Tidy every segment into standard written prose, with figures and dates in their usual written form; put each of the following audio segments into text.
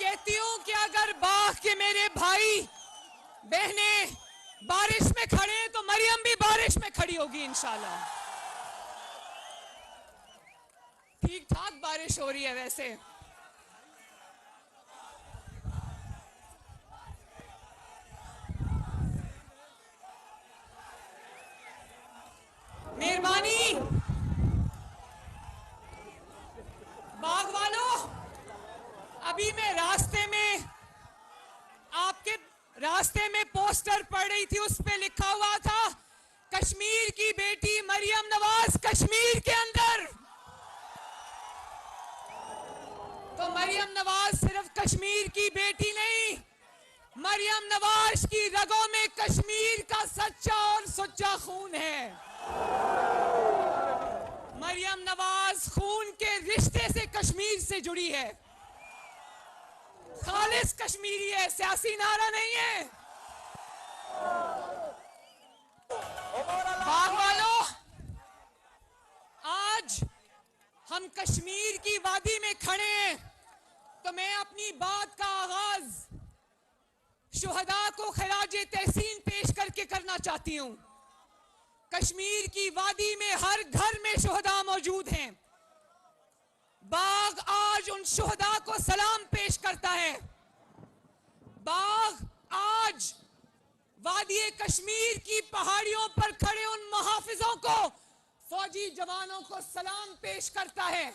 कहती हूं कि अगर बाग के मेरे भाई बहने बारिश में खड़े हैं तो मरियम भी बारिश में खड़ी होगी इंशाल्लाह। ठीक ठाक बारिश हो रही है वैसे। मेहरबानी बाग वालों, अभी मैं आपके रास्ते में पोस्टर पढ़ रही थी, उस पे लिखा हुआ था कश्मीर की बेटी मरियम नवाज कश्मीर के अंदर। तो मरियम नवाज सिर्फ कश्मीर की बेटी नहीं, मरियम नवाज की रगों में कश्मीर का सच्चा और सुच्चा खून है। मरियम नवाज खून के रिश्ते से कश्मीर से जुड़ी है, खालिस कश्मीरी है, सियासी नारा नहीं है। बाग वालों, आज हम कश्मीर की वादी में खड़े हैं तो मैं अपनी बात का आगाज शुहदा को खिराजे तहसीन पेश करके करना चाहती हूं। कश्मीर की वादी में हर घर में शुहदा मौजूद हैं। बाग आज उन शुहदा को सलाम पेश करता है। बाग आज वादी कश्मीर की पहाड़ियों पर खड़े उन मुहाफिजों को, फौजी जवानों को सलाम पेश करता है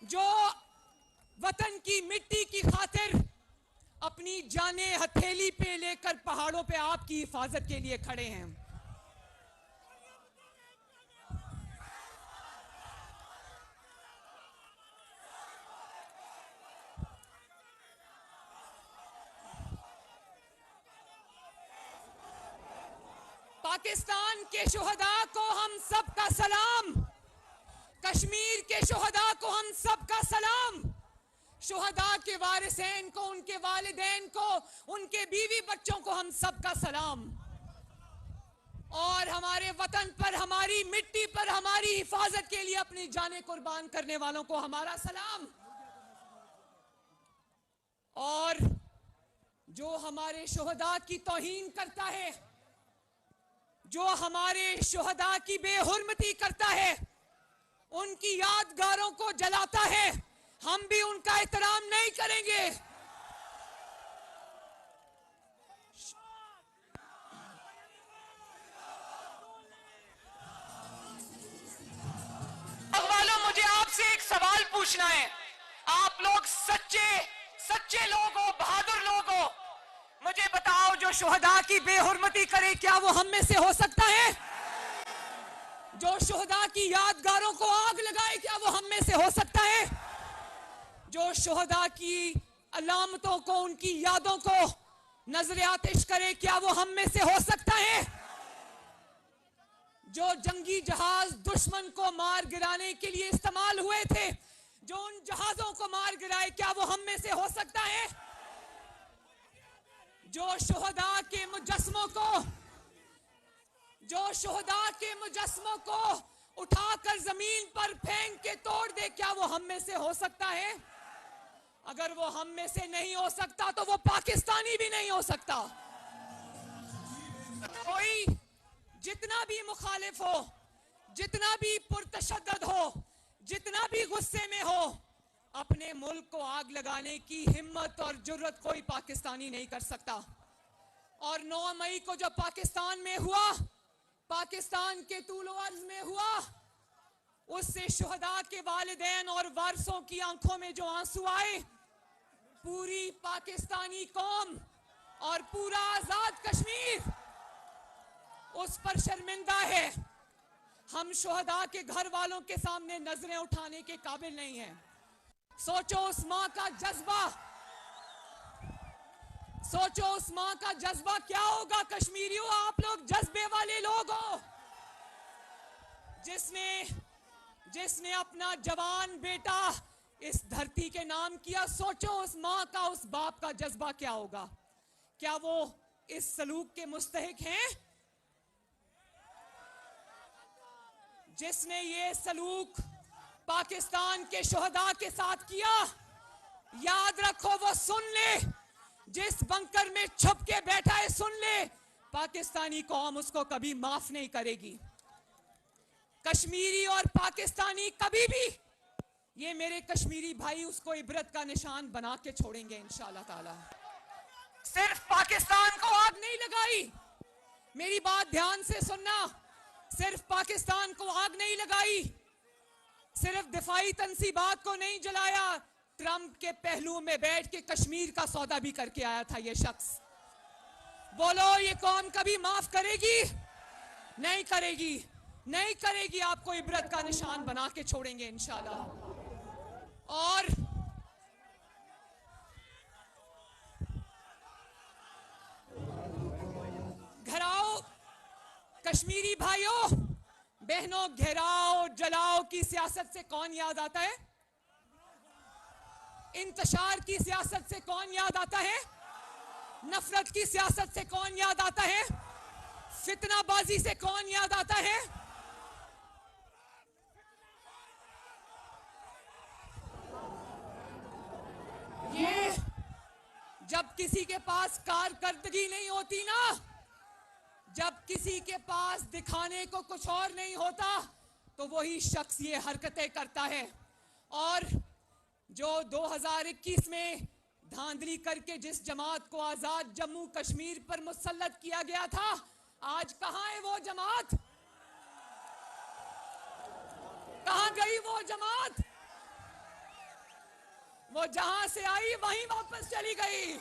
जो वतन की मिट्टी की खातिर अपनी जाने हथेली पे लेकर पहाड़ों पे आपकी हिफाजत के लिए खड़े हैं। पाकिस्तान के शुहदा को हम सबका सलाम, कश्मीर के शुहदा को हम सबका सलाम, शुहदा के वारिसैन को, उनके वालिदैन को, उनके बीवी बच्चों को हम सबका सलाम। और हमारे वतन पर, हमारी मिट्टी पर, हमारी हिफाजत के लिए अपनी जानें कुर्बान करने वालों को हमारा सलाम। और जो हमारे शुहदा की तौहीन करता है, जो हमारे शुहदा की बेहुरमती करता है, उनकी यादगारों को जलाता है, हम भी उनका एहतराम नहीं करेंगे। वालों, मुझे आपसे एक सवाल पूछना है। आप लोग सच्चे लोग हो, बहादुर लोग हो, मुझे बताओ जो शुहदा की बेहुरमती करे क्या वो हम में से हो सकता है? जो शुहदा की यादगारों को आग लगाए क्या वो हम में से हो सकता है? जो शुहदा की अलामतों को, उनकी यादों को नजर आतिश करे क्या वो हम में से हो सकता है? जो जंगी जहाज दुश्मन को मार गिराने के लिए इस्तेमाल हुए थे, जो उन जहाजों को मार गिराए क्या वो हम में से हो सकता है? जो शुहदा के मुजस्समों को उठाकर जमीन पर फेंक के तोड़ दे क्या वो हम में से हो सकता है? अगर वो हम में से नहीं हो सकता तो वो पाकिस्तानी भी नहीं हो सकता। कोई जितना भी मुखालिफ हो, जितना भी पुरतशद्दद हो, जितना भी गुस्से में हो, अपने मुल्क को आग लगाने की हिम्मत और जुर्रत कोई पाकिस्तानी नहीं कर सकता। और 9 मई को जब पाकिस्तान में हुआ, पाकिस्तान के तूलो अर्ज में हुआ, उससे शुहदा के वालिदैन और वारसों की आंखों में जो आंसू आए, पूरी पाकिस्तानी कौम और पूरा आजाद कश्मीर उस पर शर्मिंदा है। हम शुहदा के घर वालों के सामने नजरें उठाने के काबिल नहीं हैं। सोचो उस मां का जज्बा, सोचो उस मां का जज्बा क्या होगा। कश्मीरियों, आप लोग जज्बे वाले लोग हो, जिसने अपना जवान बेटा इस धरती के नाम किया। सोचो उस मां का, उस बाप का जज्बा क्या होगा। क्या वो इस सलूक के मुस्तहिक हैं? जिसने ये सलूक पाकिस्तान के शोहदा के साथ किया, याद रखो वो सुन ले, जिस बंकर में छुप के बैठा है सुन ले, पाकिस्तानी कौम उसको कभी माफ नहीं करेगी। कश्मीरी और पाकिस्तानी कभी भी, ये मेरे कश्मीरी भाई उसको इबरत का निशान बना के छोड़ेंगे इंशाअल्लाह ताला। सिर्फ पाकिस्तान को आग नहीं लगाई, मेरी बात ध्यान से सुनना, सिर्फ पाकिस्तान को आग नहीं लगाई, सिर्फ दिफाई तंसीबात को नहीं जलाया, ट्रंप के पहलू में बैठ के कश्मीर का सौदा भी करके आया था ये शख्स। बोलो ये कौम कभी माफ करेगी? नहीं करेगी, नहीं करेगी। आपको इबरत का निशान बना के छोड़ेंगे इंशाल्लाह। और घराओ कश्मीरी भाइयों बहनों, घेराव जलाओ की सियासत से कौन याद आता है? इंतशार की सियासत से कौन याद आता है? नफरत की सियासत से कौन याद आता है? फितनाबाजी से कौन याद आता है? ये जब किसी के पास कारकर्दगी नहीं होती ना, जब किसी के पास दिखाने को कुछ और नहीं होता, तो वही शख्स ये हरकतें करता है। और जो 2021 में धांधली करके जिस जमात को आजाद जम्मू कश्मीर पर मुसल्लत किया गया था, आज कहां है वो जमात? कहां गई वो जमात? वो जहां से आई वहीं वापस चली गई।